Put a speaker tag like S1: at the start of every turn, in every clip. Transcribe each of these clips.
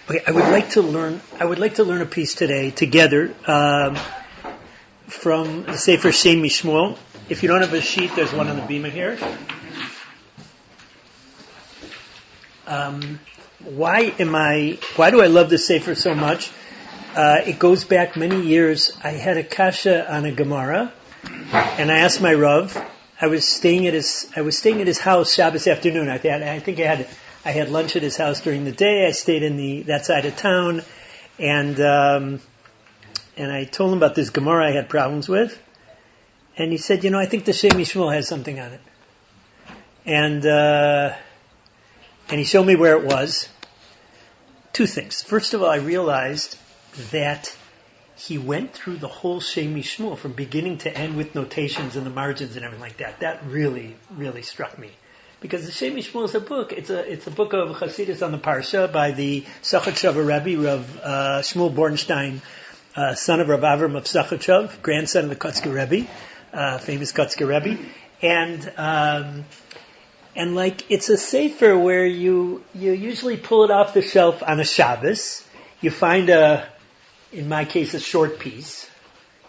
S1: Okay, I would like to learn a piece today together from the Sefer Shem Mishmuel. If you don't have a sheet, there's one on the bima here. Why do I love this Sefer so much? It goes back many years. I had a kasha on a Gemara, and I asked my Rav. I was staying at his house Shabbos afternoon. I think I had lunch at his house during the day. I stayed in that side of town, and I told him about this Gemara I had problems with, and he said, I think the Shem Mishmuel has something on it, and he showed me where it was. Two things. First of all, I realized that he went through the whole Shem Mishmuel from beginning to end with notations and the margins and everything like that. That really, really struck me. Because the Shem Mishmuel is a book. It's a book of Chassidus on the Parsha by the Sachatshav Rebbe, Rav Shmuel Bornstein, son of Rav Avram of Sachatshav, grandson of the Kotzker Rebbe, famous Kotzker Rebbe. And it's a sefer where you usually pull it off the shelf on a Shabbos. You find in my case, a short piece,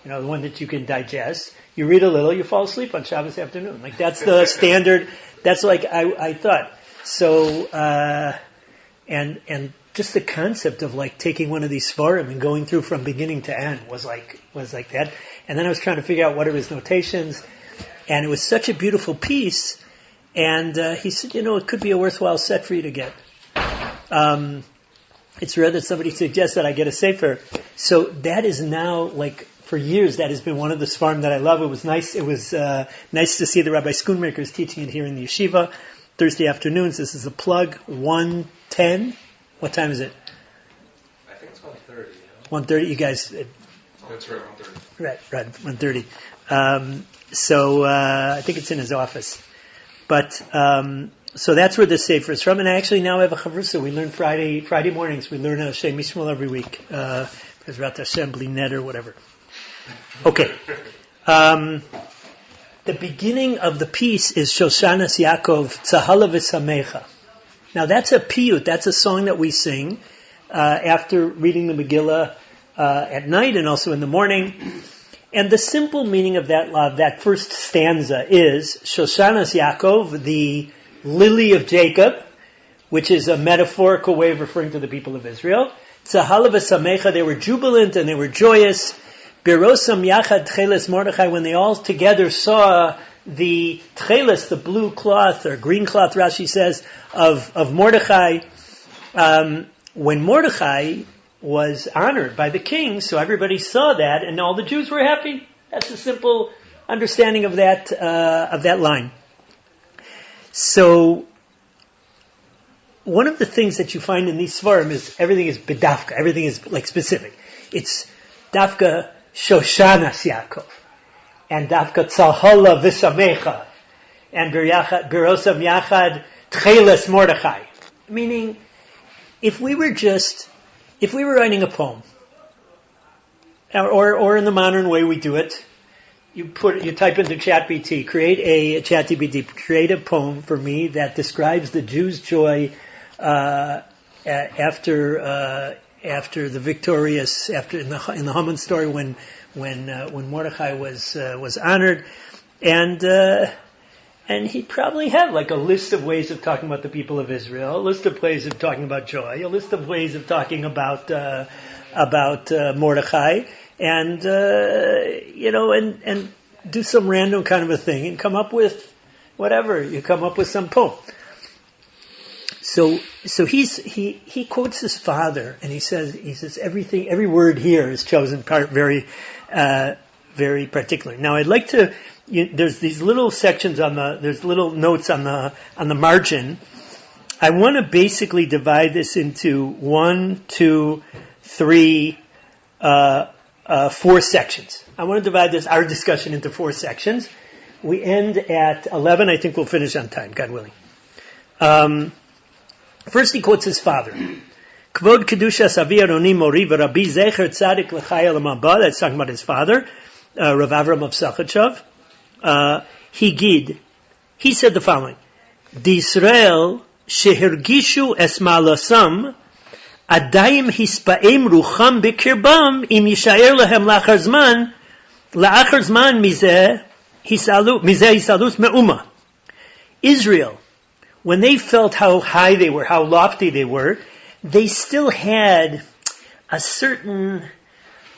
S1: the one that you can digest. You read a little, you fall asleep on Shabbos afternoon. That's the standard. That's I thought. So, and just the concept of taking one of these Sfarim and going through from beginning to end was like that. And then I was trying to figure out what are his notations, and it was such a beautiful piece. And he said, it could be a worthwhile set for you to get. It's rare that somebody suggests that I get a sefer. So that is now, for years, that has been one of the Sfarim that I love. It was nice. It was nice to see the Rabbi Schoonmakers teaching it here in the yeshiva Thursday afternoons. This is a plug. 1:10. What time is it?
S2: I think it's 1:30.
S1: 1:30. You guys.
S2: That's right. 1:30.
S1: Right. 1:30. So I think it's in his office. But so that's where the sefer is from. And I actually now have a chavrusa. We learn Friday mornings. We learn a Shem Mishmuel every week. Bezrat Hashem, bli net or whatever. Okay. The beginning of the piece is Shoshanat Yaakov Tzahala Vesameicha. Now that's a piyut. That's a song that we sing after reading the Megillah at night and also in the morning. And the simple meaning of that first stanza is Shoshanat Yaakov, the lily of Jacob, which is a metaphorical way of referring to the people of Israel. Tzahala Vesameicha, they were jubilant and they were joyous. Birosam Yachad Tcheles Mordechai, when they all together saw the Tcheles, the blue cloth or green cloth, Rashi says, of Mordechai, when Mordechai was honored by the king, so everybody saw that, and all the Jews were happy. That's a simple understanding of that line. So, one of the things that you find in these svarim is everything is bedafka, everything is specific. It's dafka Shoshanat Yaakov, and dafka Tzahala Vesameicha, and Birosam Yachad Tcheles Mordechai. Meaning, if we were writing a poem, or in the modern way we do it, you type into ChatGPT, create a poem for me that describes the Jews' joy after the victorious, in the Haman story when Mordechai was honored, and he'd probably have a list of ways of talking about the people of Israel, a list of ways of talking about joy, a list of ways of talking about Mordechai, and do some random kind of a thing and come up with whatever. You come up with some poem. So he quotes his father, and he says every word here is chosen very, very particular. Now I'd like to. There's these little sections there's little notes on the margin. I want to basically divide this into 1, 2, 3, 4 sections. I want to divide our discussion into 4 sections. We end at 11. I think we'll finish on time, God willing. First, he quotes his father. Kvod Kedushas Avi Aroni Mori v'Rabbi Zecher Tzadik L'Chai Olam Haba. That's talking about his father, Rav Avram of Sachatshav. He said the following: D'Yisrael shehergishu es malasam Adayim hispaim rucham bikirbam im yishayer lahem la'achar zman mizeh hisalus me'uma. Israel, when they felt how high they were, how lofty they were, they still had a certain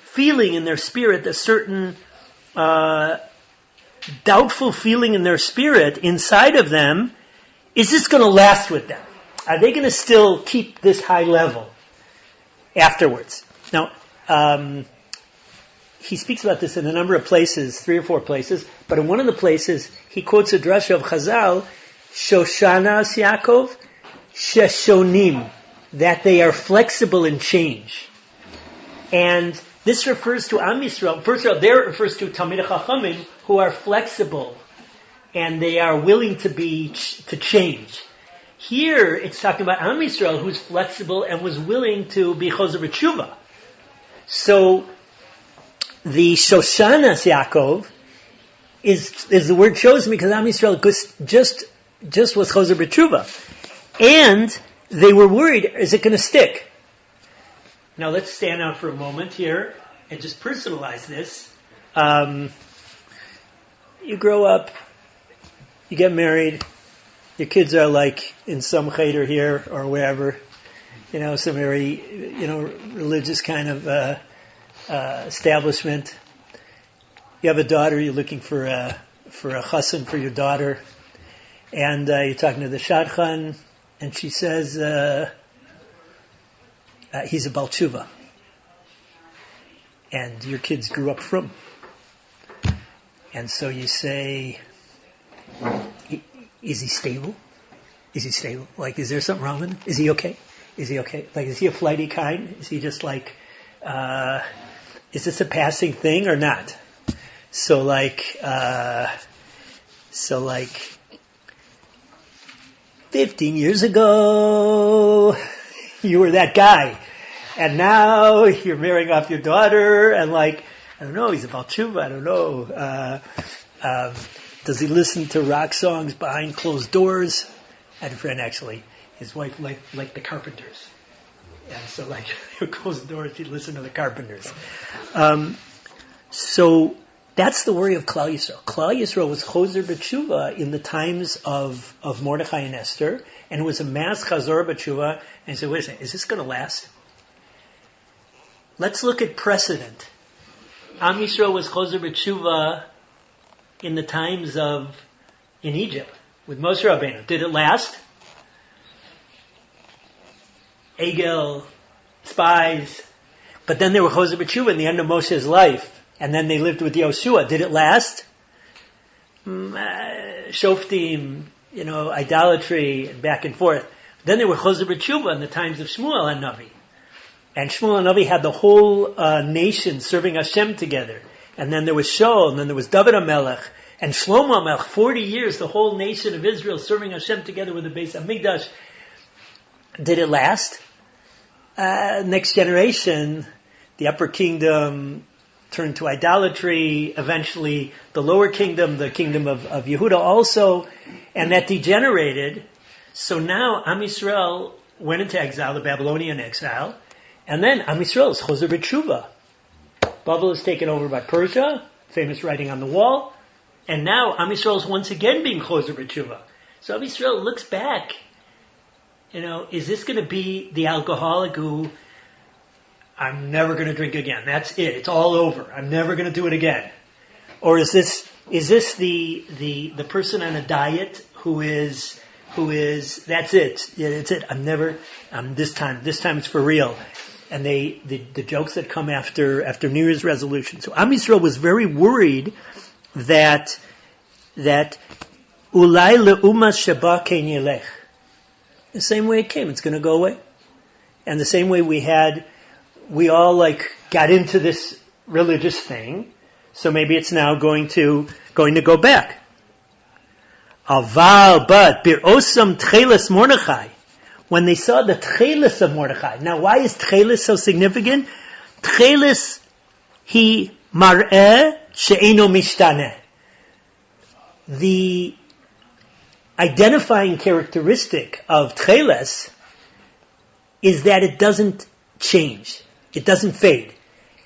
S1: feeling in their spirit, a certain doubtful feeling in their spirit inside of them. Is this going to last with them? Are they going to still keep this high level afterwards? Now, he speaks about this in a number of places, 3 or 4 places, but in one of the places, he quotes a drasha of Chazal, Shoshanat Yaakov Sheshonim, that they are flexible in change. And this refers to Am Yisrael. First of all, there it refers to Talmidei Chachamim, who are flexible and they are willing to change. Here, it's talking about Am Yisrael, who's flexible and was willing to be Chozer B'Tshuva. So, the Shoshanat Yaakov is the word chosen because Am Yisrael just was Chozer B'Tshuva. And they were worried, is it going to stick? Now let's stand out for a moment here and just personalize this. You grow up, you get married, your kids are like in some cheder here or wherever, some very, religious kind of establishment. You have a daughter, you're looking for a chassan for your daughter, and you're talking to the shadchan, and she says, he's a Baal Tshuva. And your kids grew up from. And so you say, is he stable? Is he stable? Like, is there something wrong with him? Is he okay? Is he okay? Like, is he a flighty kind? Is he just like, is this a passing thing or not? So 15 years ago, you were that guy. And now you're marrying off your daughter and I don't know, he's about tshuva, I don't know. Does he listen to rock songs behind closed doors? I had a friend actually, his wife liked the Carpenters. And so closed doors, he'd listen to the Carpenters. So that's the worry of Klal Yisrael. Klal Yisrael was Chozer B'Tshuva in the times of Mordechai and Esther, and it was a mass Chazor B'Tshuva, and he said, wait a second, is this going to last? Let's look at precedent. Am Yisrael was Chozer B'Tshuva in the times in Egypt, with Moshe Rabbeinu. Did it last? Egel, spies, but then they were Chozer B'Tshuva in the end of Moshe's life. And then they lived with Yoshua. Did it last? Shoftim, idolatry, and back and forth. Then they were Chozer B'Tshuva in the times of Shmuel and Navi. And Shmuel and Navi had the whole nation serving Hashem together. And then there was Shaul, and then there was David HaMelech, and Shlomo HaMelech, 40 years, the whole nation of Israel serving Hashem together with the Beis HaMikdash. Did it last? Next generation, the upper kingdom turned to idolatry, eventually the lower kingdom, the kingdom of Yehuda also, and that degenerated. So now Am Yisrael went into exile, the Babylonian exile, and then Am Yisrael is Chozer B'Tshuva. Babel is taken over by Persia, famous writing on the wall, and now Am Yisrael is once again being Chozer B'Tshuva. So Am Yisrael looks back, is this going to be the alcoholic who, I'm never going to drink again. That's it. It's all over. I'm never going to do it again. Or is this the person on a diet who is that's it. Yeah, that's it. This time it's for real. And the jokes that come after New Year's resolution. So Am Yisrael was very worried that ulai le'umas sheba ken yelech. The same way it came, it's going to go away. And the same way we all got into this religious thing, so maybe it's now going to go back. Aval, but birosam tcheles Mordechai, when they saw the tcheles of Mordechai. Now, why is tcheles so significant? Tcheles he mar'eh she'eno mishtaneh. The identifying characteristic of tcheles is that it doesn't change. It doesn't fade.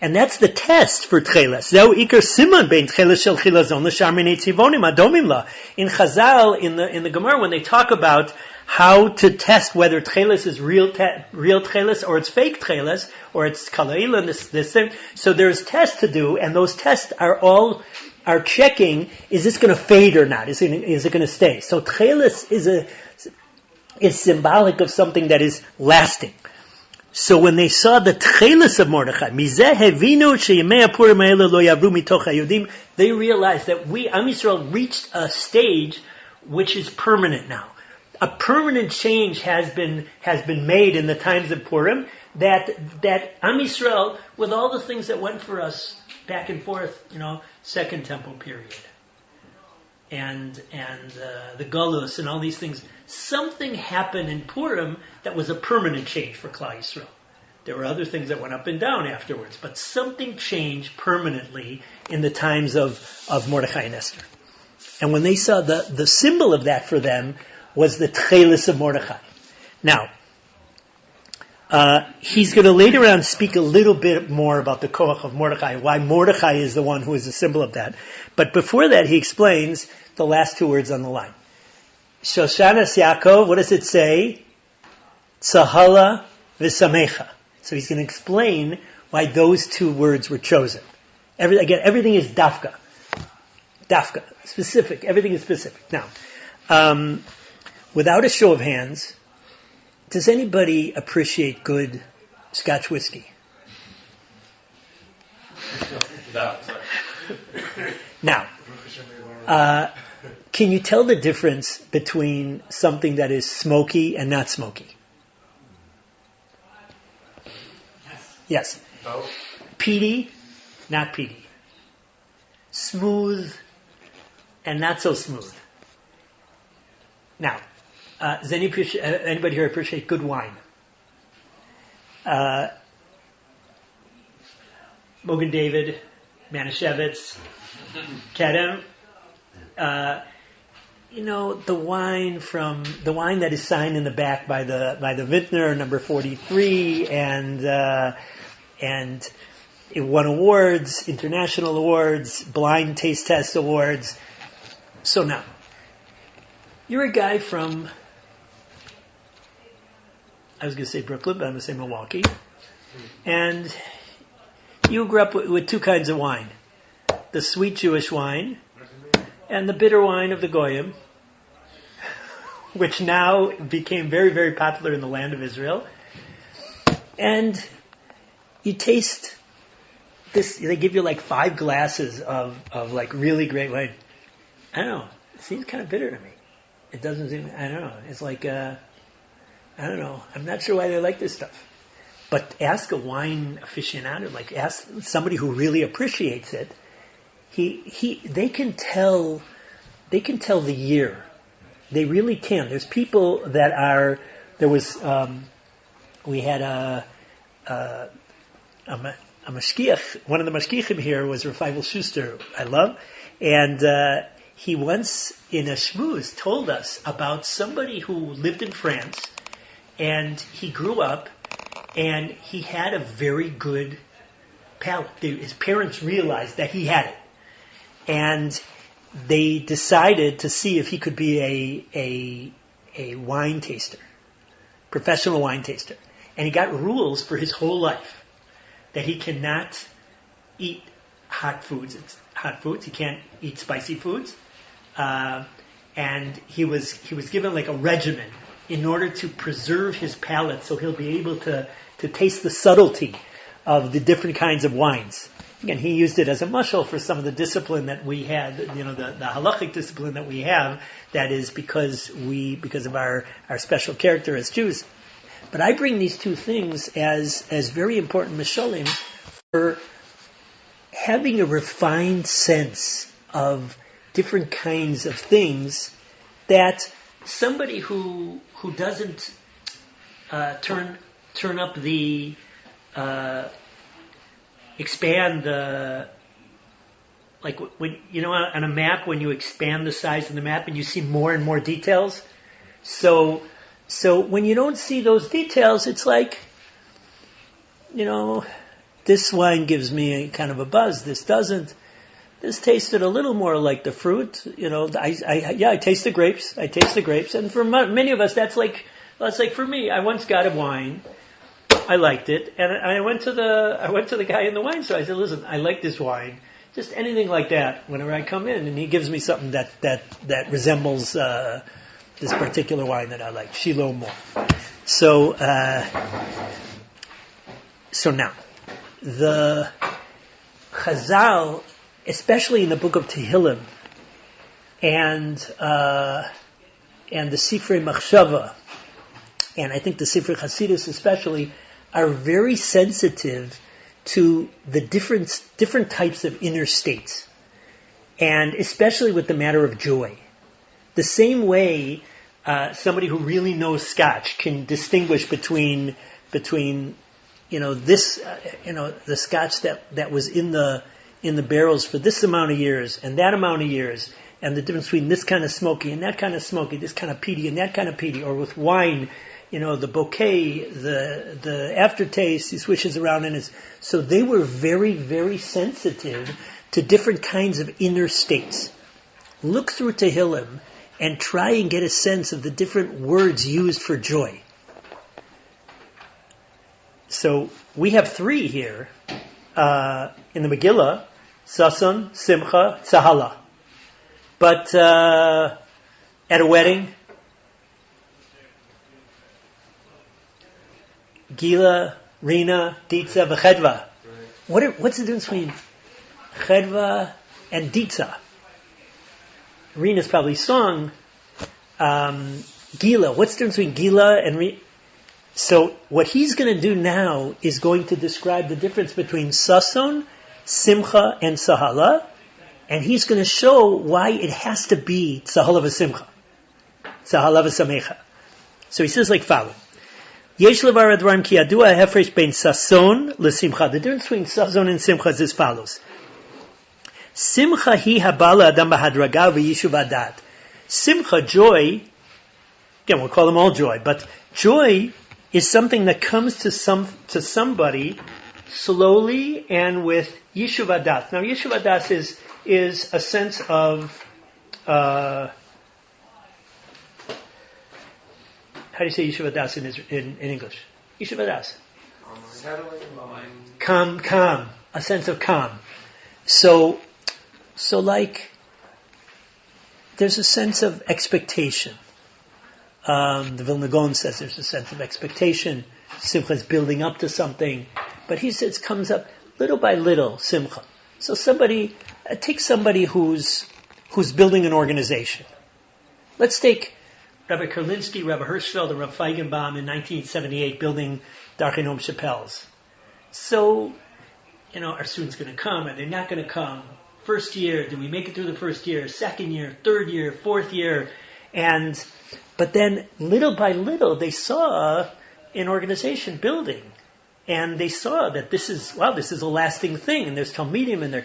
S1: And that's the test for tcheles. Zeu ikar siman bein tcheles shel chilazon l'shar minei tzivonim adomim la. In Chazal, in the Gemara, when they talk about how to test whether tcheles is real tcheles or it's fake tcheles or it's kalaila, this thing. So there's tests to do, and those tests are checking: is this going to fade or not? Is it going to stay? So tcheles is symbolic of something that is lasting. So when they saw the tcheles of Mordechai, they realized that Am Yisrael reached a stage which is permanent now. A permanent change has been made in the times of Purim, that Am Yisrael, with all the things that went for us back and forth, Second Temple period, and the Galus and all these things, something happened in Purim that was a permanent change for Klal Yisrael. There were other things that went up and down afterwards, but something changed permanently in the times of Mordechai and Esther. And when they saw the symbol of that for them was the tcheles of Mordechai. Now, he's going to later on speak a little bit more about the koach of Mordechai, why Mordechai is the one who is the symbol of that. But before that, he explains the last two words on the line. Shoshanat Yaakov, what does it say? Tzahala Vesameicha. So he's going to explain why those two words were chosen. Everything is dafka. Dafka. Specific. Everything is specific. Now, without a show of hands, does anybody appreciate good Scotch whiskey? Now, can you tell the difference between something that is smoky and not smoky? Yes. Peaty, not peaty. Smooth and not so smooth. Now, does anybody here appreciate good wine? Mogen David, Manischewitz, Kedem. The wine that is signed in the back by the vintner, number 43, and it won awards, international awards, blind taste test awards. So now, you're a guy from, I was going to say Brooklyn, but I'm going to say Milwaukee, and you grew up with two kinds of wine: the sweet Jewish wine and the bitter wine of the Goyim, which now became very, very popular in the land of Israel. And you taste this, they give you like 5 glasses of like really great wine. I don't know, it seems kind of bitter to me. It doesn't seem, I don't know, it's like, I don't know, I'm not sure why they like this stuff. But ask a wine aficionado, like ask somebody who really appreciates it, they can tell the year. They really can. There's people that are, we had a mashgiach, one of the mashgiachim here was Raphael Schuster, I love, and he once in a shmooze told us about somebody who lived in France, and he grew up, and he had a very good palate. His parents realized that he had it, and they decided to see if he could be a wine taster, professional wine taster. And he got rules for his whole life that he cannot eat hot foods. He can't eat spicy foods. And he was given like a regimen in order to preserve his palate, so he'll be able to taste the subtlety of the different kinds of wines. Again, he used it as a mashal for some of the discipline that we had, the halachic discipline that we have, that is because of our special character as Jews. But I bring these two things as very important mashalim for having a refined sense of different kinds of things that somebody who doesn't turn up the expand the, like when on a map, when you expand the size of the map and you see more and more details. So So when you don't see those details, it's like, this wine gives me a kind of a buzz. This doesn't. This tasted a little more like the fruit. I taste the grapes. And for many of us, that's like for me. I once got a wine. I liked it, and I went to the guy in the wine store. I said, "Listen, I like this wine. Just anything like that. Whenever I come in, and he gives me something that resembles this particular wine that I like, Shiloh more." So now the Chazal, especially in the book of Tehillim and the Sifrei Machshava, and I think the Sifrei Hasidus especially, are very sensitive to the different types of inner states, and especially with the matter of joy. The same way somebody who really knows Scotch can distinguish between the Scotch that was in the barrels for this amount of years and that amount of years, and the difference between this kind of smoky and that kind of smoky, this kind of peaty and that kind of peaty, or with wine, the bouquet, the aftertaste, he swishes around in his. So they were very, very sensitive to different kinds of inner states. Look through Tehillim and try and get a sense of the different words used for joy. So we have 3 here in the Megillah: Sason, Simcha, Tzahala. But at a wedding, Gila, Rina, Ditza, V'chedva. What's the difference between Chedva and Ditza? Rina's probably song. Gila. What's the difference between Gila and Rina? So what he's going to do now is going to describe the difference between Sason, Simcha, and Tzahala, and he's going to show why it has to be Tzahala Vesameicha. Tzahala Vesameicha. So he says like follows. Yesh levar advarim ki yadua hefresh bein sason lesimcha. The difference between sason and simcha is as follows. Simcha hi habala adam b'hadraga v'yishuv adat. Simcha, joy, again we'll call them all joy, but joy is something that comes to somebody slowly and with yishuv adat. Now yishuv adat is a sense of how do you say Yishuv Adas in English? Yishuv Adas. Calm. A sense of calm. So like, there's a sense of expectation. The Vilna Gaon says there's a sense of expectation. Simcha is building up to something. But he says it comes up little by little, Simcha. So take somebody who's building an organization. Let's take Rabbi Karlinsky, Rabbi Hirschfeld, and Rabbi Feigenbaum in 1978 building Darchenom Shapells. So, are students going to come? Are they not going to come? First year, do we make it through the first year? Second year, third year, fourth year? But then, little by little, they saw an organization building. And they saw that this is a lasting thing. And there's Talmidim, and they're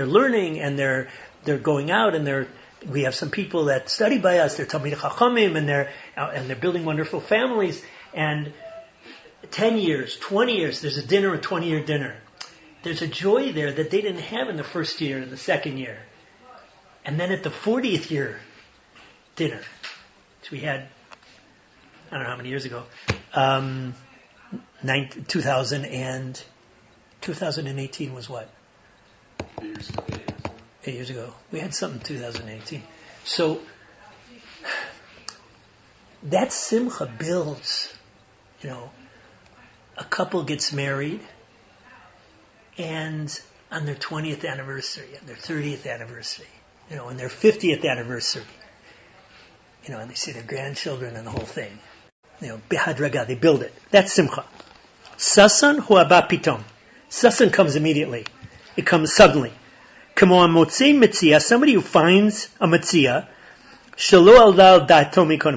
S1: learning, and they're going out, and we have some people that study by us. They're Talmidei Chachamim, and they're building wonderful families. And 10 years, 20 years, there's a 20-year dinner. There's a joy there that they didn't have in the first year and the second year. And then at the 40th year dinner, which we had, I don't know how many years ago, 2018 was what? 8 years ago. We had something in 2018. So that simcha builds, a couple gets married, and on their 20th anniversary, and their 30th anniversary, and their 50th anniversary, and they see their grandchildren and the whole thing. Bihadraga, they build it. That's simcha. Sasan hu haba pitom. Sasan comes immediately. It comes suddenly. Somebody who finds a metzia,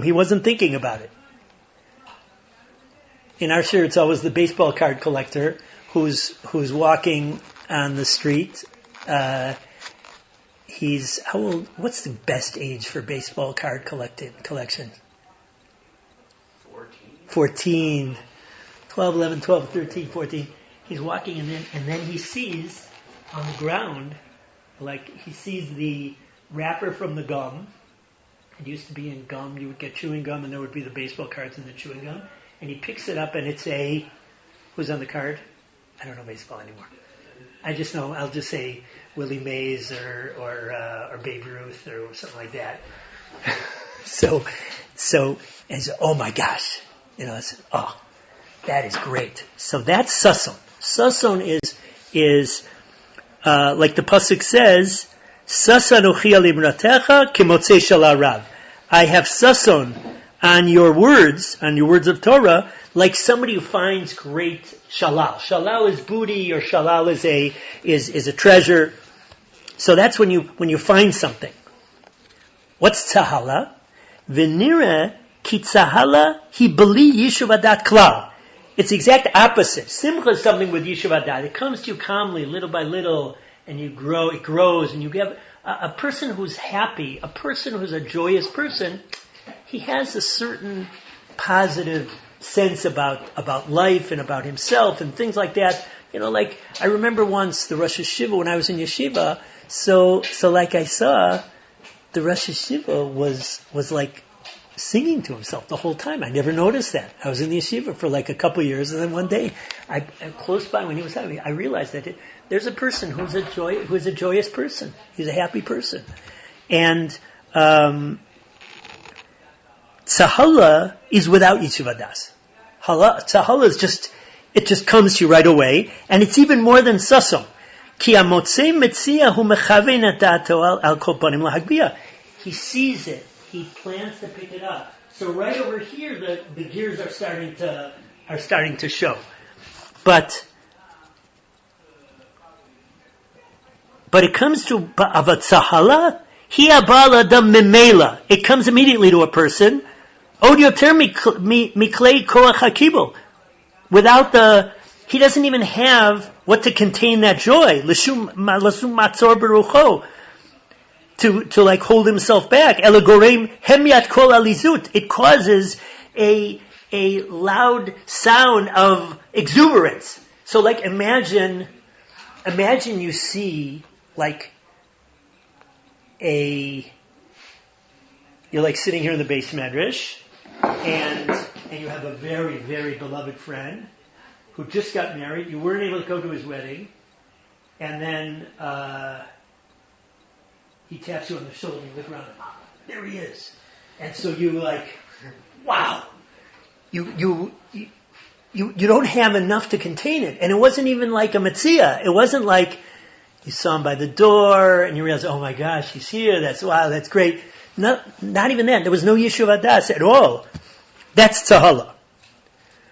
S1: he wasn't thinking about it. In our shir, it's always the baseball card collector who's walking on the street. He's how old? What's the best age for baseball card collection? 14, 12, 11, 12, 13, 14. He's walking and then he sees on the ground, like he sees the wrapper from the gum. It used to be in gum. You would get chewing gum and there would be the baseball cards in the chewing gum. And he picks it up and it's who's on the card? I don't know baseball anymore. I just know, I'll just say Willie Mays or Babe Ruth or something like that. So, and so, oh my gosh. I said, oh, that is great. So that's Sason. Sason is like the pasuk says, Sason uchi al imratecha kimotzei shala rav. I have sason on your words of Torah, like somebody who finds great shalal. Shalal is booty, or shalal is a treasure. So that's when you find something. What's Tzahala? V'nireh ki Tzahala hi beli yishuv adat klal. It's the exact opposite. Simcha is something with yishuv adat. It comes to you calmly, little by little, and you grow. It grows, and you get a person who's happy, a person who's a joyous person. He has a certain positive sense about life and about himself and things like that. Like I remember once the Rosh Hashiva when I was in yeshiva. So like I saw the Rosh Hashiva was like singing to himself the whole time. I never noticed that. I was in the yeshiva for like a couple of years, and then one day, I close by when he was having, I realized that there's a person who's a joyous person. He's a happy person, and Tzahala is without yishuv adas. Tzahala is it just comes to you right away, and it's even more than sason. Ki amotzei metzia hu mechaven et da'ato al kol panim lahagbiya. He sees it. He plans to pick it up. So right over here, the gears are starting to show. But it comes to avat Tzahala, hi abal adam memela. It comes immediately to a person. Od yoter miklei koach hakibul. He doesn't even have what to contain that joy. L'shum matzor berucho. To like hold himself back. Elagorem hemyat kol alizut. It causes a loud sound of exuberance. So like imagine you see like you're like sitting here in the Beis Medrash and you have a very, very beloved friend who just got married. You weren't able to go to his wedding, and then he taps you on the shoulder and you look around and there he is. And so you like, wow. You don't have enough to contain it. And it wasn't even like a metzia. It wasn't like you saw him by the door and you realized, oh my gosh, he's here. That's great. Not even that. There was no yishuv adas at all. That's Tzahala.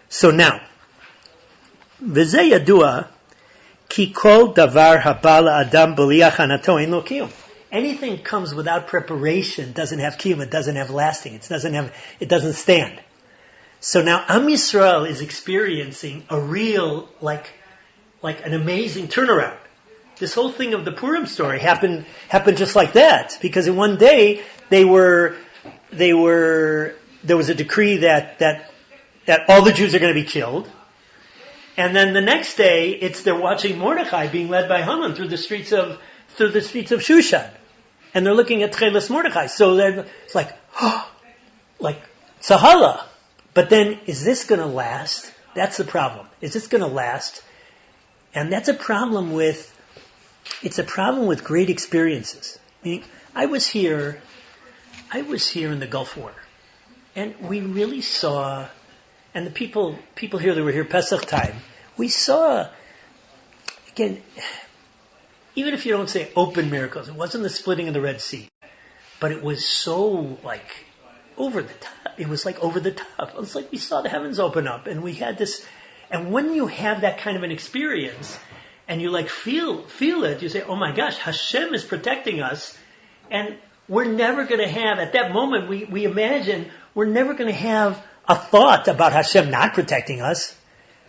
S1: So now, v'zeh yadua ki kol davar habala adam b'liach hanato ein lo kiyum. Anything comes without preparation doesn't have kiyum. It doesn't have lasting. It doesn't stand. So now Am Yisrael is experiencing a real, like an amazing turnaround. This whole thing of the Purim story happened just like that, because in one day there was a decree that all the Jews are going to be killed, and then the next day they're watching Mordechai being led by Haman through the streets of Shushan, and they're looking at Tchelas Mordechai. So it's like Tzahala. But then, is this going to last? That's the problem. Is this going to last? And that's a problem it's a problem with great experiences. I mean, I was here in the Gulf War, and we really saw, and the people here that were here Pesach time, we saw, again, even if you don't say open miracles, it wasn't the splitting of the Red Sea, but it was so over the top. It was like over the top. It was like we saw the heavens open up and we had this. And when you have that kind of an experience and you feel it, you say, oh my gosh, Hashem is protecting us. And we're never going to have, at that moment, we imagine we're never going to have a thought about Hashem not protecting us.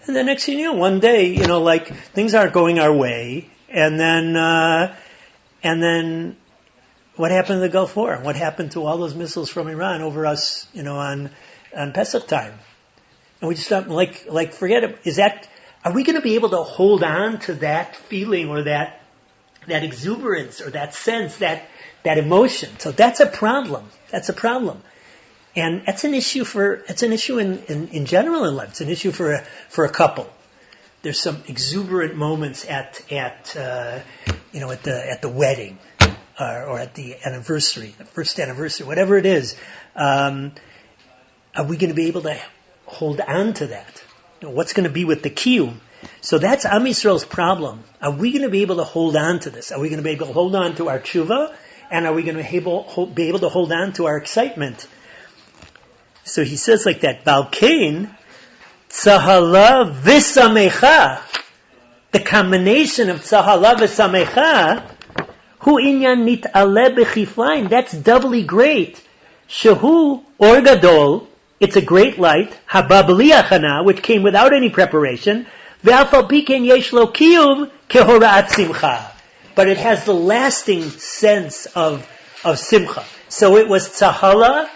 S1: And the next thing you know, one day, things aren't going our way. And then what happened to the Gulf War? What happened to all those missiles from Iran over us, on Pesach time? And we just thought, forget it. Are we going to be able to hold on to that feeling or that exuberance or that sense, that emotion? So that's a problem. And that's an issue in general in life. It's an issue for a couple. There's some exuberant moments at the wedding, or at the anniversary, the first anniversary, whatever it is. Are we going to be able to hold on to that? What's going to be with the kiyum? So that's Am Yisrael's problem. Are we going to be able to hold on to this? Are we going to be able to hold on to our tshuva? And are we going to be able to hold on to our excitement? So he says like that, Balkein Tzahala Vesameicha. The combination of Tzahala Vesameicha, Hu inyan nit'ale b'chiflaim. That's doubly great. Shehu or gadol. It's a great light, haba b'li achana, which came without any preparation. Ve'afal pikein yesh lo kiyum kehora'at simcha. But it has the lasting sense of simcha. So it was Tzahala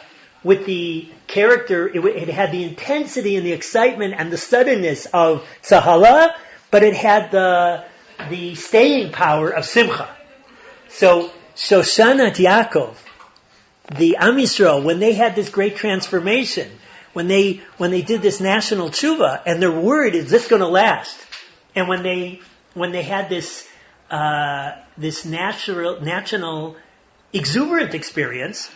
S1: with the character, it had the intensity and the excitement and the suddenness of Tzahala, but it had the staying power of simcha. So Shoshanat Yaakov, the Am Yisrael, when they had this great transformation, when they did this national tshuva, and they're worried, is this going to last? And when they had this national exuberant experience,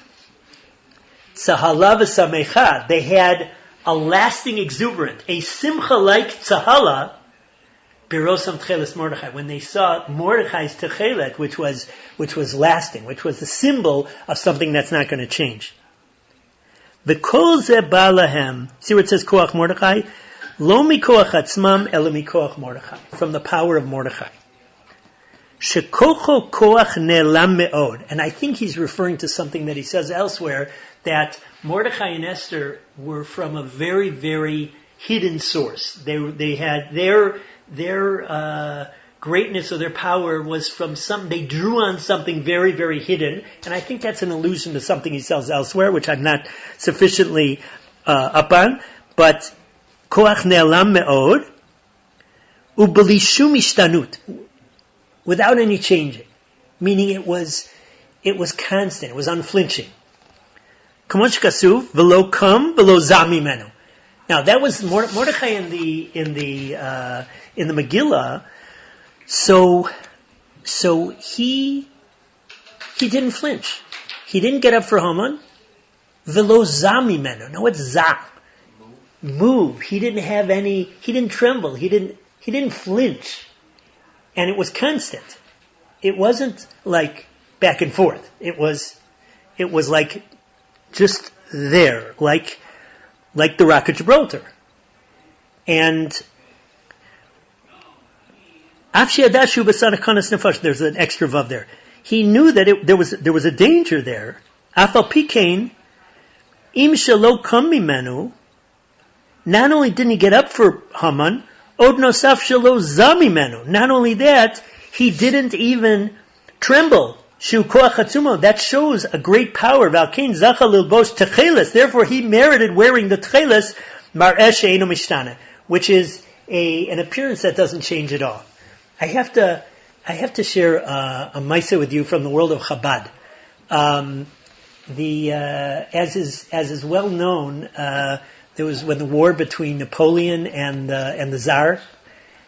S1: Tzahala Vesameicha, they had a lasting exuberant, a simcha like Tzahala, Birosam Tcheles Mordechai, when they saw Mordechai's Techelet, which was lasting, which was the symbol of something that's not going to change. V'kol ze ba'lahem, see where it says Koach Mordechai? Lo mikoach atzmam, elo mikoach Mordechai, from the power of Mordechai. Shekocho koach ne'elam me'od, and I think he's referring to something that he says elsewhere, that Mordechai and Esther were from a very, very hidden source. They had their greatness or their power was from they drew on something very, very hidden. And I think that's an allusion to something he says elsewhere, which I'm not sufficiently up on. But koach ne'elam me'od, u'b'li shum ishtanut, without any changing. Meaning it was constant, it was unflinching. Kamosh kasuv, v'lo kam, v'lo zami menu. Now that was Mordechai in the Megillah. So he didn't flinch. He didn't get up for Haman. V'lo zami menu. No, it's zam. Move. He didn't tremble. He didn't flinch. And it was constant. It wasn't like back and forth. It was like just there, like the Rock of Gibraltar. And there's an extra vav there. He knew that there was a danger there. Afal pikein im shelo kam mimenu. Not only didn't he get up for Haman, od nosaf shelo zam mimenu. Not only that, he didn't even tremble. Shu koach hatzumo. That shows a great power. Valkein zacha lilbosh techeles. Therefore, he merited wearing the techeles mar'eh she'eino mishtana, which is an appearance that doesn't change at all. I have to share a maisa with you from the world of Chabad. As is well known, there was when the war between Napoleon and the Tsar.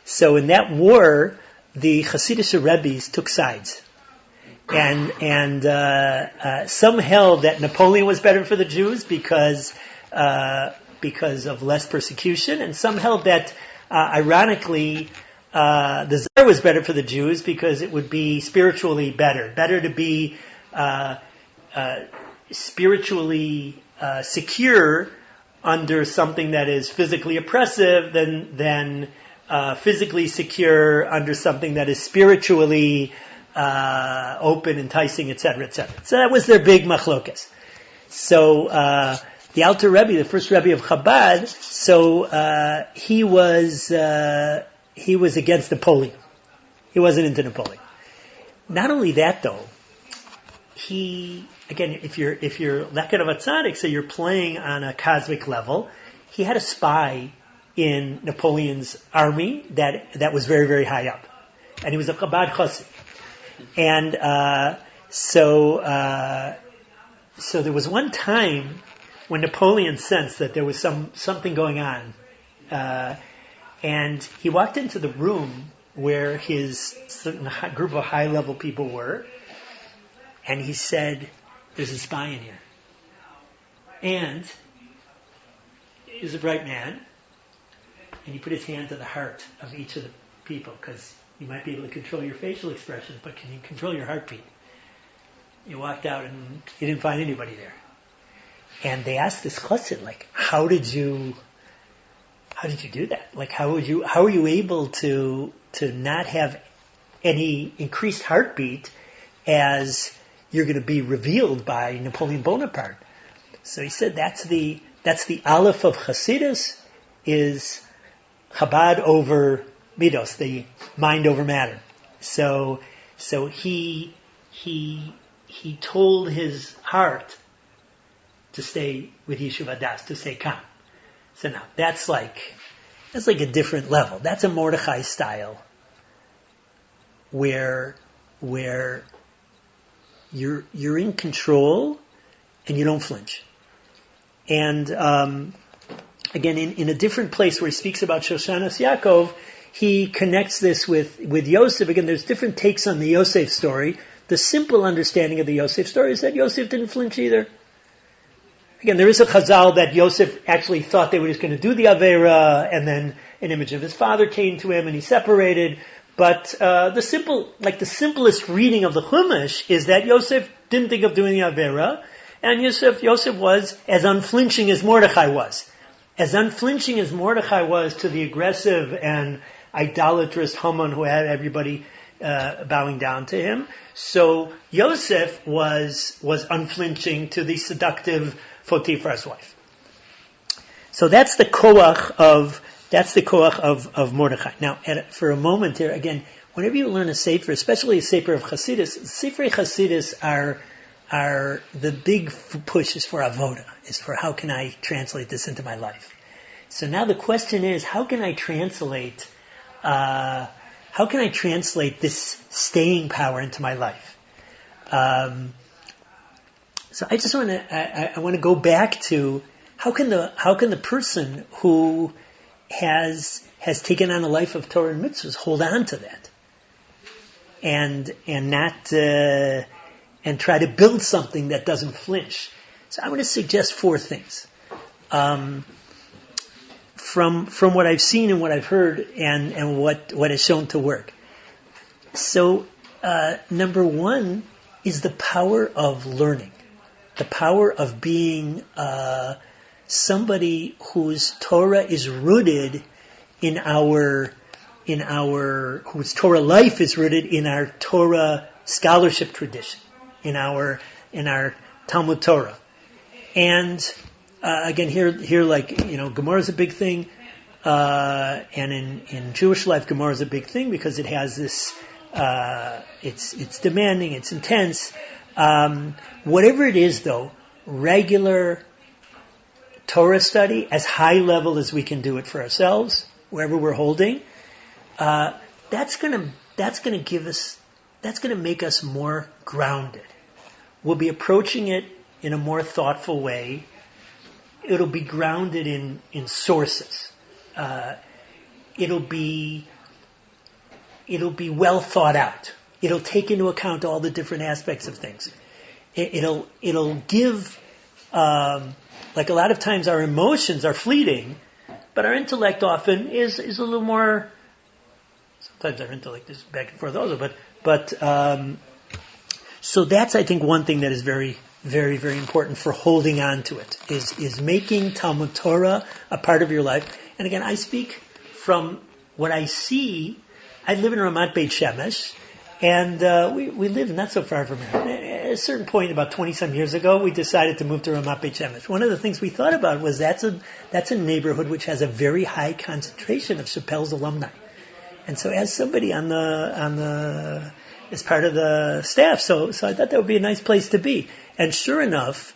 S1: So in that war, the Hasidic Rebbe's took sides, and some held that Napoleon was better for the Jews because of less persecution, and some held that ironically the Tsar was better for the Jews because it would be spiritually better to be spiritually secure under something that is physically oppressive than physically secure under something that is spiritually open, enticing, etc., etc. So that was their big machlokas. So the Alter Rebbe, the first Rebbe of Chabad, so he was against Napoleon. He wasn't into Napoleon. Not only that, though, if you're Leket of a Tzaddik, so you're playing on a cosmic level, he had a spy in Napoleon's army that was very, very high up. And he was a Chabad Chassid. And so there was one time when Napoleon sensed that there was something going on. And he walked into the room where his certain group of high-level people were, and he said, "There's a spy in here." And he was a bright man, and he put his hand to the heart of each of the people, because you might be able to control your facial expressions, but can you control your heartbeat? He walked out, and he didn't find anybody there. And they asked this question, like, how did you do that? Like, how are you able to not have any increased heartbeat as you're going to be revealed by Napoleon Bonaparte? So he said that's the aleph of Hasidus, is Chabad over midos, the mind over matter. So he told his heart to stay with Yeshuv Adas, to stay calm. So now that's like a different level. That's a Mordechai style, where you're in control and you don't flinch. And again, in a different place where he speaks about Shoshanat Yaakov, he connects this with Yosef. Again, there's different takes on the Yosef story. The simple understanding of the Yosef story is that Yosef didn't flinch either. Again, there is a chazal that Yosef actually thought they were just going to do the Avera, and then an image of his father came to him and he separated. But the simplest reading of the Chumash is that Yosef didn't think of doing the Avera, and Yosef was as unflinching as Mordechai was. As unflinching as Mordechai was to the aggressive and idolatrous Haman who had everybody bowing down to him, so Yosef was unflinching to the seductive Potiphar's wife. So that's the koach of Mordechai. Now, for a moment here, again, whenever you learn a sefer, especially a sefer of Hasidus, Sefer Hasidus are the big push is for avoda, is for how can I translate this into my life. So now the question is, how can I translate this staying power into my life? So I just want to go back to how can the person who has taken on a life of Torah and mitzvahs hold on to that and not and try to build something that doesn't flinch. So I want to suggest 4 things from what I've seen and what I've heard and what has shown to work. So number 1 is the power of learning. The power of being somebody whose Torah is rooted whose Torah life is rooted in our Torah scholarship tradition, in our Talmud Torah. And again, here, like, Gemara is a big thing, and in Jewish life, Gemara is a big thing because it has this. It's demanding, it's intense. Whatever it is, though, regular Torah study, as high level as we can do it for ourselves, wherever we're holding, that's gonna make us more grounded. We'll be approaching it in a more thoughtful way. It'll be grounded in sources. It'll be well thought out. It'll take into account all the different aspects of things. It'll give, like a lot of times our emotions are fleeting, but our intellect often is a little more, sometimes our intellect is back and forth also, but so that's, I think, one thing that is very, very, very important for holding on to it, is making Talmud Torah a part of your life. And again, I speak from what I see. I live in Ramat Beit Shemesh, and we live not so far from here. At a certain point, about 20-some years ago, we decided to move to Ramat Beit Shemesh. One of the things we thought about was that's a neighborhood which has a very high concentration of Shapell's alumni. And so as somebody as part of the staff, so I thought that would be a nice place to be. And sure enough,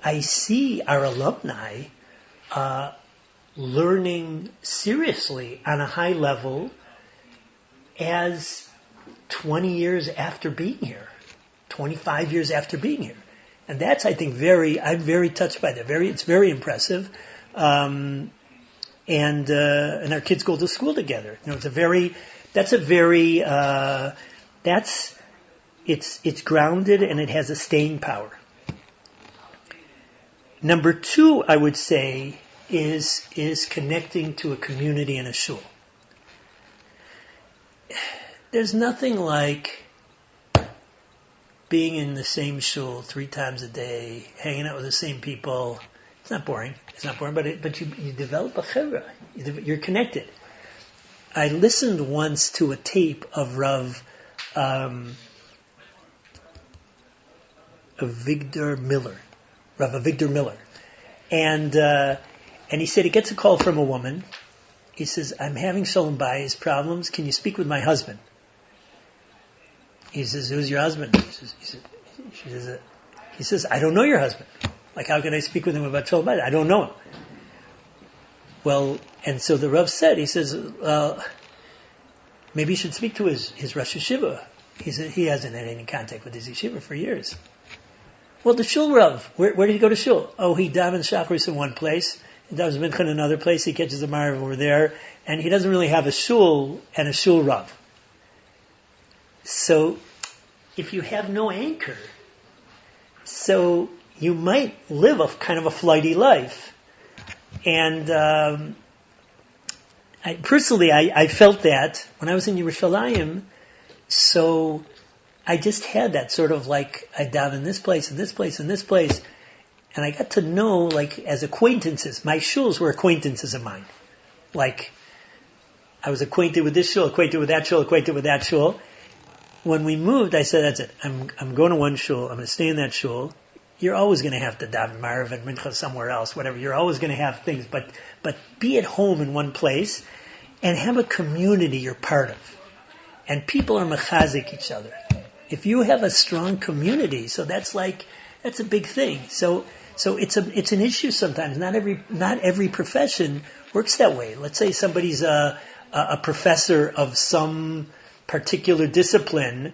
S1: I see our alumni learning seriously on a high level as 20 years after being here, 25 years after being here. And that's, I think, I'm very touched by that. It's very impressive. And our kids go to school together. It's grounded and it has a staying power. Number 2, I would say, is connecting to a community and a shul. There's nothing like being in the same shul 3 times a day, hanging out with the same people. It's not boring, but you develop a chevra. You're connected. I listened once to a tape of Rav Avigdor Miller, and he said he gets a call from a woman. He says, "I'm having shalom bayis problems. Can you speak with my husband?" He says, "Who's your husband?" He says, "I don't know your husband. Like, how can I speak with him about shalom bayis? I don't know him." Well, and so the Rav said, he says, maybe you should speak to his Rosh Yeshiva. He said he hasn't had any contact with his yeshiva for years. Well, the shul Rav, where did he go to shul? Oh, he davens Shacharis in one place, he davens Mincha in another place, he catches a Marav over there, and he doesn't really have a shul and a shul Rav. So, if you have no anchor, so you might live a kind of a flighty life. And I felt that when I was in Yerushalayim, so I just had that sort of like, I daven this place and this place and this place. And I got to know, like, as acquaintances, my shuls were acquaintances of mine. Like, I was acquainted with this shul, acquainted with that shul, acquainted with that shul. When we moved, I said, that's it. I'm going to one shul, I'm going to stay in that shul. You're always going to have to daven Marav and Mincha somewhere else, whatever. You're always going to have things, but be at home in one place and have a community you're part of. And people are mechazik each other. If you have a strong community, so that's a big thing. So it's an issue sometimes. Not every profession works that way. Let's say somebody's a professor of some particular discipline,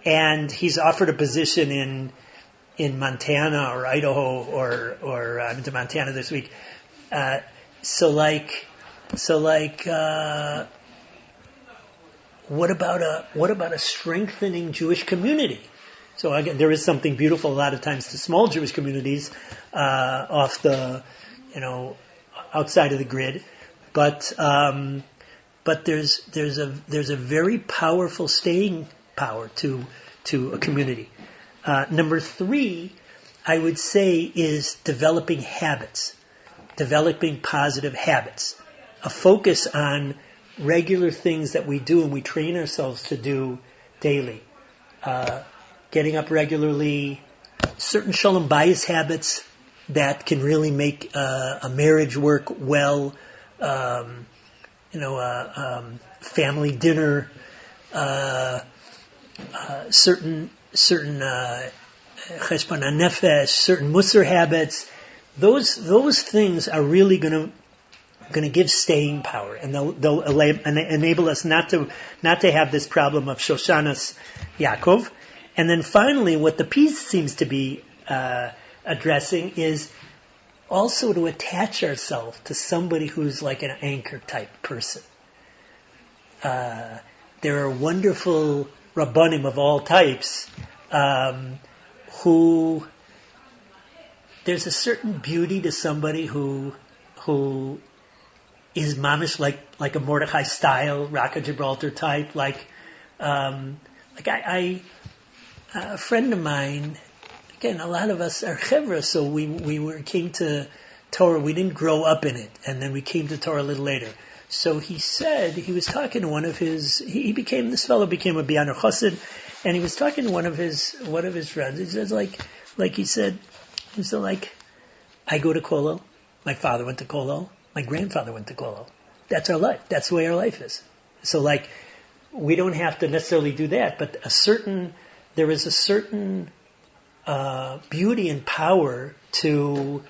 S1: and he's offered a position in Montana or Idaho or I'm into Montana this week. What about a strengthening Jewish community? So again, there is something beautiful a lot of times to small Jewish communities off the, outside of the grid, but there's a very powerful staying power to a community. Number 3, I would say, is developing habits, developing positive habits, a focus on regular things that we do and we train ourselves to do daily. Getting up regularly, certain shalom bayis habits that can really make a marriage work well, family dinner, certain cheshbon hanefesh, certain musar habits. Those things are really going to give staying power, and they'll enable us not to have this problem of Shoshanat Yaakov. And then finally, what the piece seems to be addressing is also to attach ourselves to somebody who's like an anchor type person. There are wonderful Rabbanim of all types who there's a certain beauty to somebody who is mamish like a Mordechai style, Raka Gibraltar type, a friend of mine. Again, a lot of us are chevra, so we came to Torah. We didn't grow up in it, and then we came to Torah a little later. So he said he was talking to one of his. This fellow became a Biyaner Chassid, and he was talking to one of his friends. He says he said, I go to Kollel. My father went to Kollel. My grandfather went to Kollel. That's our life. That's the way our life is. So we don't have to necessarily do that, but there is a certain beauty and power to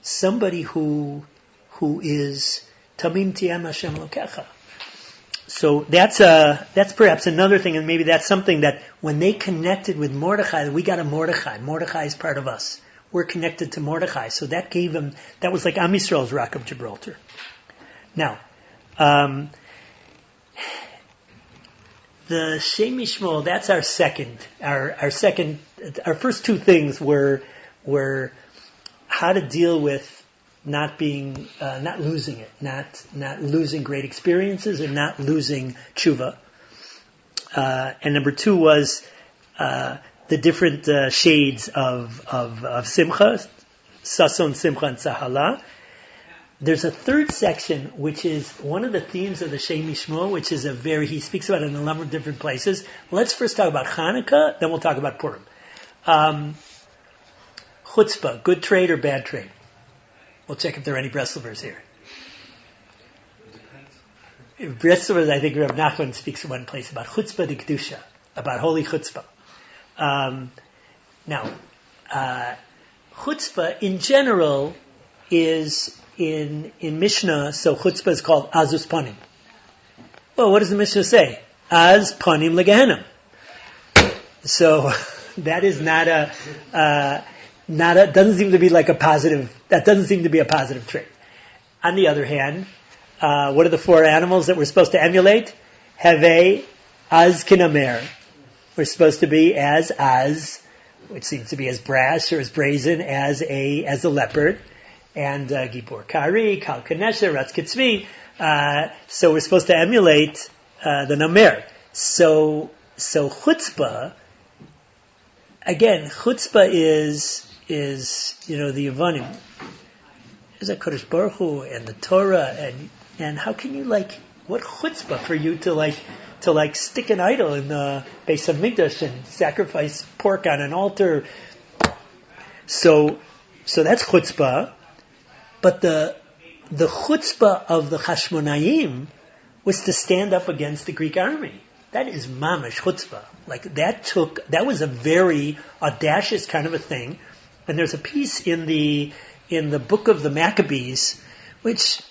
S1: somebody who who is Tamim Tiem Hashem Lokecha. So that's perhaps another thing, and maybe that's something that when they connected with Mordechai, we got a Mordechai. Mordechai is part of us. We're connected to Mordechai. So that gave him, that was like Am Yisrael's Rock of Gibraltar. Now, the Shem Mishmol, that's our first two things were how to deal with not losing it, not losing great experiences and not losing tshuva. And number two was, the different, shades of simcha, sason, simcha, and tzahala. There's a third section, which is one of the themes of the Shem Mishmol, which is he speaks about it in a number of different places. Let's first talk about Hanukkah, then we'll talk about Purim. Chutzpah, good trade or bad trade? We'll check if there are any Breslovers here. Breslovers, I think Rav Nachman speaks in one place about chutzpah de kedusha, about holy chutzpah. Now, chutzpah in general is in Mishnah, so chutzpah is called azus panim. Well, what does the Mishnah say? Az panim legehenim. So that is doesn't seem to be like a positive. That doesn't seem to be a positive trait. On the other hand, what are the four animals that we're supposed to emulate? Heve, az kinamer. We're supposed to be as, which seems to be as brash or as brazen as a leopard, and gibor kari, kal kanesha, ratz kitzvi. So we're supposed to emulate the namer. So chutzpah. Again, chutzpah is the Yevanim. There's a Kodesh Baruch Hu and the Torah and how can you what chutzpah for you to stick an idol in the Beis Hamikdash and sacrifice pork on an altar. So that's chutzpah. But the chutzpah of the Chashmonaim was to stand up against the Greek army. That is mamish chutzpah. That was a very audacious kind of a thing. And there's a piece in the book of the Maccabees, which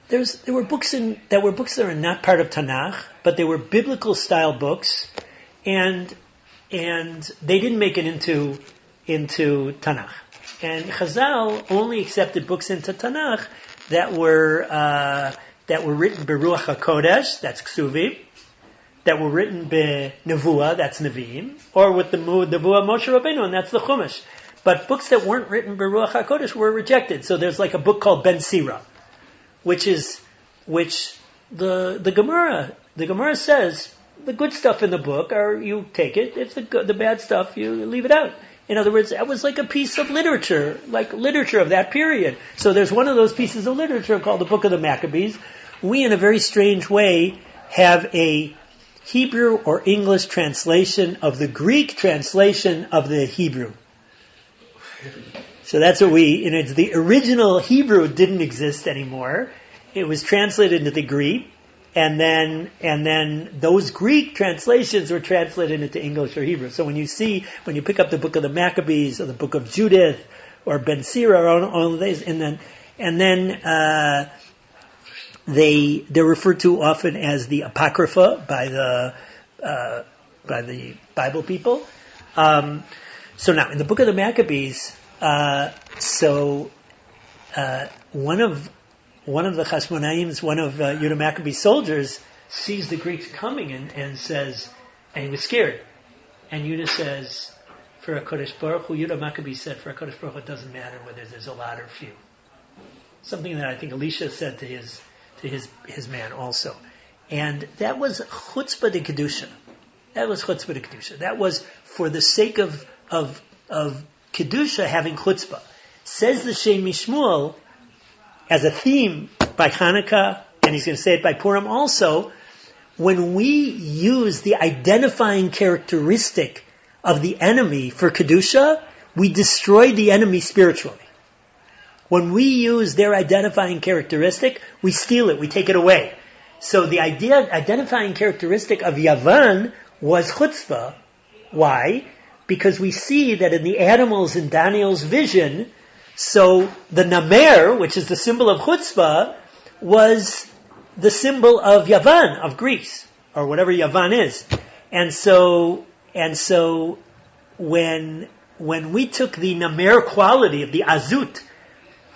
S1: there were books that are not part of Tanakh, but they were biblical style books, and they didn't make it into Tanakh. And Chazal only accepted books into Tanakh that were written Beruach HaKodesh, that's Ksuvim, that were written by Nevuah, that's Nevi'im, or with the Nevuah Moshe Rabbeinu, and that's the Chumash. But books that weren't written by Ruach HaKodesh were rejected. So there's a book called Ben Sira, which the Gemara says the good stuff in the book, you take it. If the bad stuff, you leave it out. In other words, that was like a piece of literature, like literature of that period. So there's one of those pieces of literature called the Book of the Maccabees. We, in a very strange way, have a Hebrew or English translation of the Greek translation of the Hebrew. So that's what the original Hebrew didn't exist anymore. It was translated into the Greek, and then those Greek translations were translated into English or Hebrew. So when you pick up the Book of the Maccabees or the Book of Judith or Ben Sira or all of these, and then they're referred to often as the Apocrypha by the Bible people. So now, in the Book of the Maccabees, one of the Chashmonaims, one of Yehuda Maccabee's soldiers, sees the Greeks coming and says, and he was scared. And Yehuda says, for a Kodesh Baruch Hu, Yehuda Maccabee said, for a Kodesh Baruch Hu, it doesn't matter whether there's a lot or few. Something that I think Elisha said to his man also. And that was chutzpah de kedusha. That was for the sake of kedusha having chutzpah. Says the Shem Mishmol as a theme by Hanukkah, and he's going to say it by Purim also. When we use the identifying characteristic of the enemy for kedusha, we destroy the enemy spiritually. When we use their identifying characteristic, we steal it, we take it away. So the identifying characteristic of Yavan was chutzpah. Why? Because we see that in the animals in Daniel's vision, So the namer, which is the symbol of chutzpah, was the symbol of Yavan, of Greece, or whatever Yavan is. And so when we took the namer quality of the azut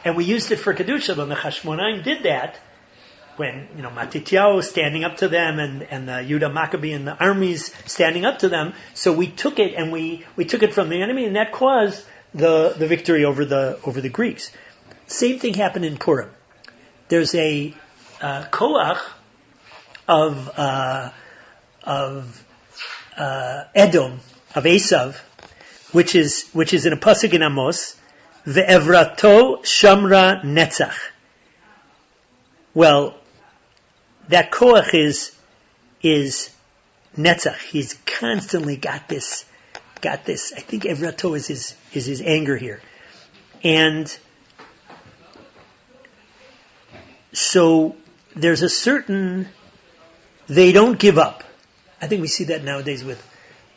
S1: and we used it for kedusha, when the Chashmonaim did that, when Matityahu was standing up to them and the Yehuda Maccabee and the armies standing up to them, so we took it and we took it from the enemy, and that caused the victory over the Greeks. Same thing happened in Purim. There's a koach of Edom, of Esav, which is in a pasuk in Amos, ve'evrato shamra netzach. Well, that koach is netzach. He's constantly got this. I think evrato is his anger here, and so there's a certain, they don't give up. I think we see that nowadays with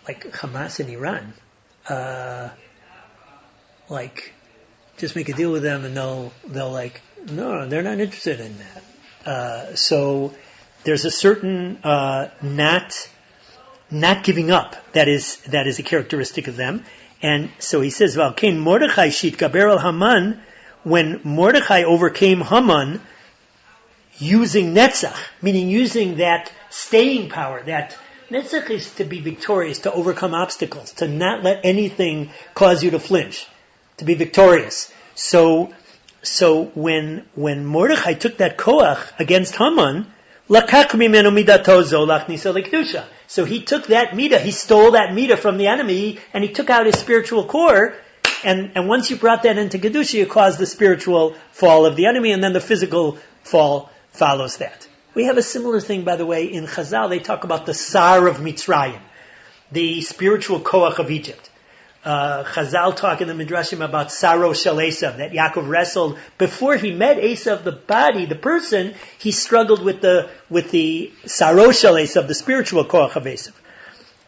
S1: like Hamas in Iran. Like, just make a deal with them and they'll like, no, they're not interested in that. So there's a certain not giving up that is a characteristic of them. And so he says, Valkein Mordechai shit gaber al Haman, when Mordechai overcame Haman using netzach, meaning using that staying power, that netzach is to be victorious, to overcome obstacles, to not let anything cause you to flinch, to be victorious. So when Mordechai took that koach against Haman, lakach mimenu midato zo lachniso lekdusha. So he took that midah, he stole that midah from the enemy, and he took out his spiritual core, and once you brought that into kedusha, you caused the spiritual fall of the enemy, and then the physical fall follows that. We have a similar thing, by the way, in Chazal. They talk about the Sar of Mitzrayim, the spiritual koach of Egypt. Chazal talk in the Midrashim about Saro Shel Esav, that Yaakov wrestled before he met Esav, the body, the person. He struggled with the Saro Shel Esav, the spiritual koach of Esav.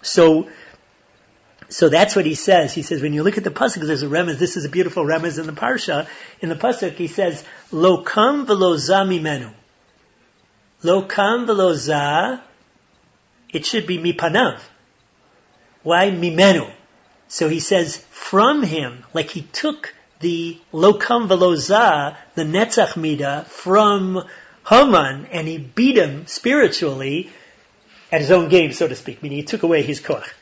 S1: So that's what he says. He says, when you look at the pasuk, there's a remez. This is a beautiful remez in the parsha. In the pasuk, he says, Lo kam v'lo za mimenu. Lo kam v'lo za. It should be mipanav. Why mimenu? So he says, from him, like he took the lo kam v'lo za, the netzach midah, from Haman, and he beat him spiritually at his own game, so to speak, meaning he took away his koach.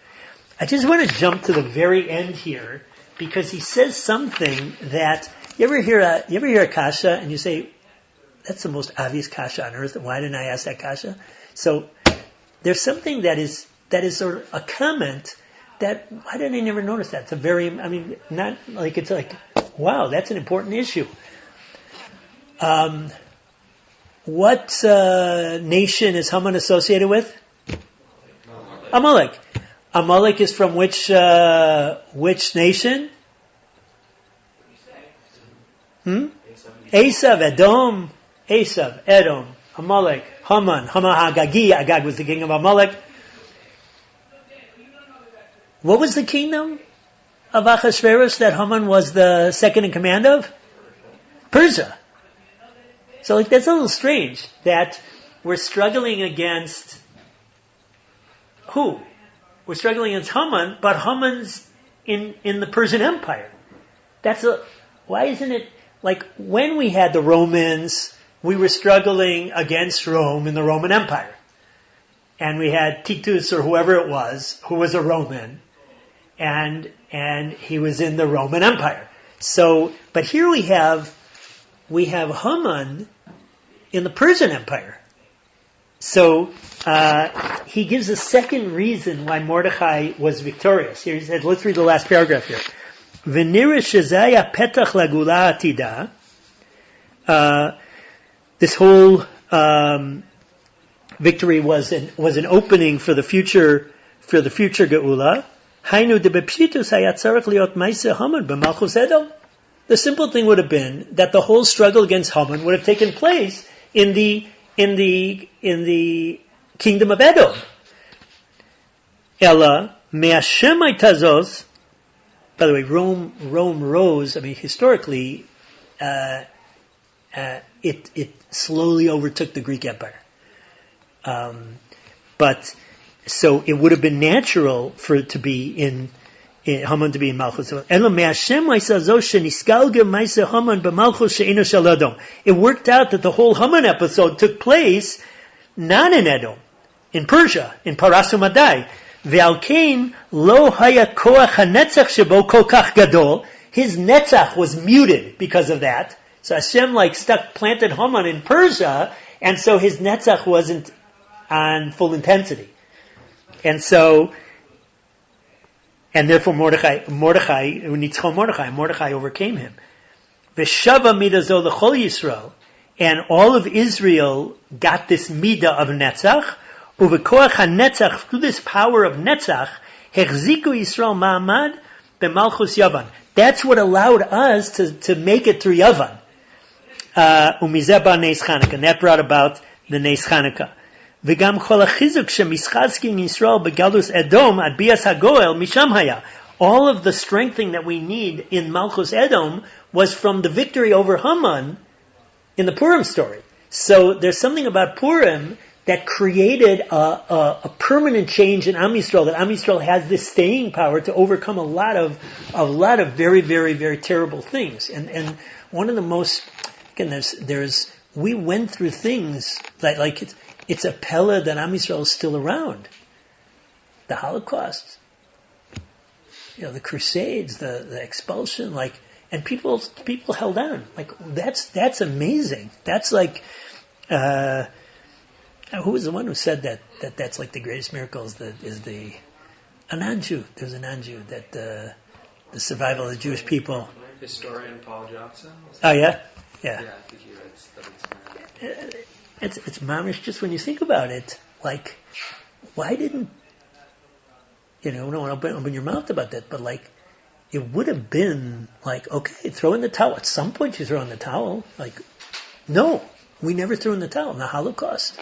S1: I just want to jump to the very end here, because he says something that, you ever hear a kasha and you say, that's the most obvious kasha on earth, why didn't I ask that kasha? So there's something that is sort of a comment that, why didn't I never notice that? It's a very, not like, it's like, wow, that's an important issue. What nation is Haman associated with? Amalek. Amalek is from which nation? Esav, Edom, Amalek, Haman Agagi. Agag was the king of Amalek. What was the kingdom of Achashverosh that Haman was the second in command of? Persia. So that's a little strange that we're struggling against who? We're struggling against Haman, but Haman's in the Persian Empire. Why isn't it like when we had the Romans, we were struggling against Rome in the Roman Empire. And we had Titus or whoever it was, who was a Roman, and he was in the Roman Empire. So, but here we have Haman in the Persian Empire. So, he gives a second reason why Mordechai was victorious. Here he said, let's read the last paragraph here. V'nira shezaya petach lagula atida. This whole victory was an opening for the future geula. Hainu de bepshitus hayat tzarich liot ma'aseh Haman b'malchus Edom. The simple thing would have been that the whole struggle against Haman would have taken place in the kingdom of Edom. Ella me'ashem haitazos by the way, Rome rose. I mean, historically, it slowly overtook the Greek Empire. But so it would have been natural for it to be in Haman to be in Malchus. It worked out that the whole Haman episode took place not in Edom, in Persia, in Parasu Madai. Ve'alkein lo haya koach hanetzach shebo kol kach gadol. His netzach was muted because of that. So Hashem planted Haman in Persia, and so his netzach wasn't on full intensity. And therefore Mordechai overcame him. V'shava midazo l'chol Yisrael, and all of Israel got this midah of netzach. Uvekoach hanetzach, through this power of netzach, hechziku Yisrael ma'amad b'malchus Yavan. That's what allowed us to make it through Yavan. Umizeh ba Neis Chanukah, and that brought about the Neis Chanukah. V'gam chol hachizuk shemischazkin Yisrael begalus Edom ad bias hagoel misham haya. All of the strengthening that we need in Malchus Edom was from the victory over Haman in the Purim story. So there's something about Purim that created a permanent change in Am Yisrael, that Am Yisrael has this staying power to overcome a lot of very, very, very terrible things. And one of the most, again, we went through things like it's a pella that Am Yisrael is still around. The Holocaust, the Crusades, the expulsion, and people held on. That's amazing. That's who was the one who said that's like the greatest miracle is the Ananju? There's an Ananju that the survival of the Jewish people.
S2: Historian Paul Johnson.
S1: Oh yeah.
S2: Yeah, I think he writes.
S1: It's mamish just when you think about it. Why didn't don't want to open your mouth about that, but it would have been okay, throw in the towel. At some point you throw in the towel. No, we never threw in the towel in the Holocaust.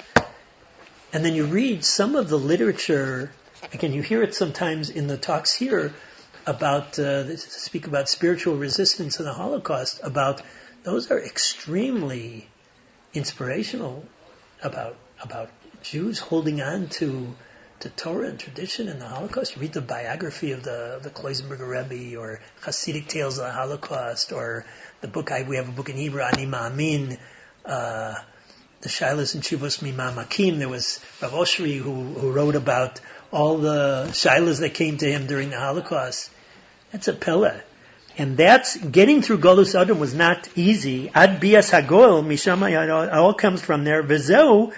S1: And then you read some of the literature, again, you hear it sometimes in the talks here about, speak about spiritual resistance in the Holocaust, those are extremely inspirational about Jews holding on to Torah and tradition in the Holocaust. You read the biography of the Kloisenberger Rebbe, or Hasidic Tales of the Holocaust, or we have a book in Hebrew, Ani Ma'amin, the Shilas and Shuvos Mimamakim. There was Rav Oshri who wrote about all the Shilas that came to him during the Holocaust. That's a pella. And that's, getting through Golus Adam was not easy. Ad bias hagol, mishama, it all comes from there. V'zeu,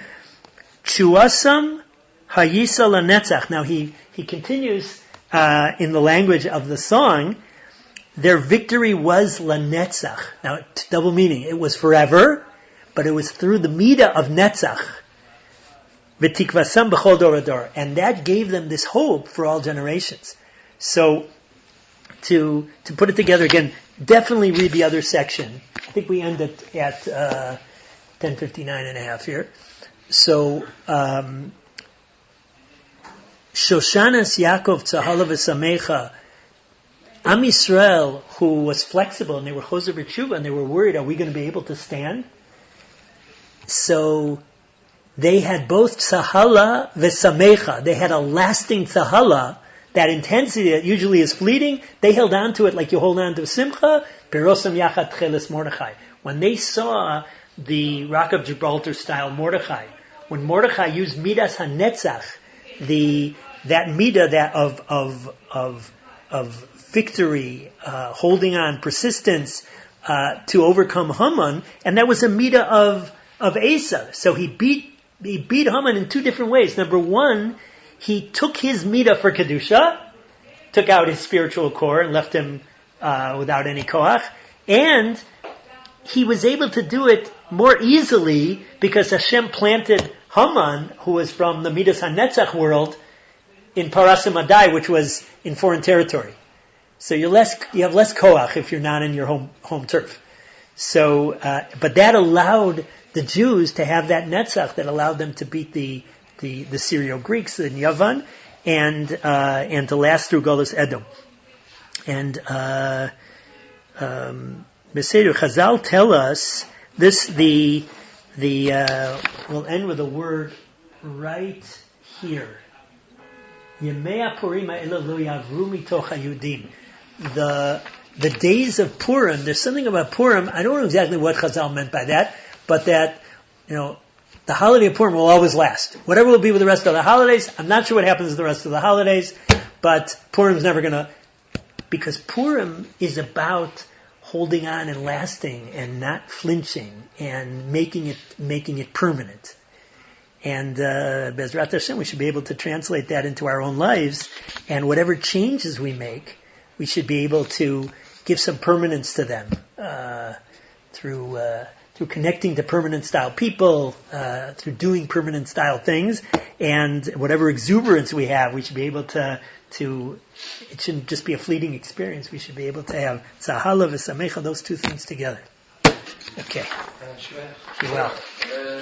S1: chuasam hayisa lanetzach. Now he continues, in the language of the song, their victory was lanetzach. Now, double meaning. It was forever, but it was through the midah of netzach. V'tikvasam b'chol dor ador. And that gave them this hope for all generations. So, to put it together again, definitely read the other section. I think we end at 10:59 and a half here. So, Shoshanat Yaakov Tzahala Vesameicha, Am Yisrael, who was flexible, and they were choser b'tshuva, and they were worried, are we going to be able to stand? So they had both Tzahala Vesameicha. They had a lasting Tzahala, that intensity that usually is fleeting. They held on to it like you hold on to Simcha. Berosam Yachat Cheles Mordechai. When they saw the Rock of Gibraltar style Mordechai, when Mordechai used Midas HaNetzach, that midah that of victory, holding on, persistence, to overcome Haman, and that was a midah of Asa. So he beat Haman in two different ways. Number one, he took his midah for kedusha, took out his spiritual core and left him without any koach, and he was able to do it more easily because Hashem planted Haman, who was from the Midas HaNetzach world, in Parasim Adai, which was in foreign territory. So you have less koach if you're not in your home turf. So, but that allowed the Jews to have that netzach that allowed them to beat the Syrio Greeks in Yavan and to last through Golus Edom. And Beseder Chazal tell us this. We'll end with a word right here. Yemei Purim ha'ela lo yavru mitoch hayudim. The days of Purim. There's something about Purim. I don't know exactly what Chazal meant by that, but that the holiday of Purim will always last. Whatever will be with the rest of the holidays, I'm not sure what happens with the rest of the holidays, but Purim's never gonna, because Purim is about holding on and lasting and not flinching and making it permanent. And Bezrat Hashem, we should be able to translate that into our own lives, and whatever changes we make, we should be able to give some permanence to them through connecting to permanent style people, through doing permanent style things, and whatever exuberance we have, we should be able to. It shouldn't just be a fleeting experience. We should be able to have Tzahala Vesameicha, those two things together. Okay. Be well.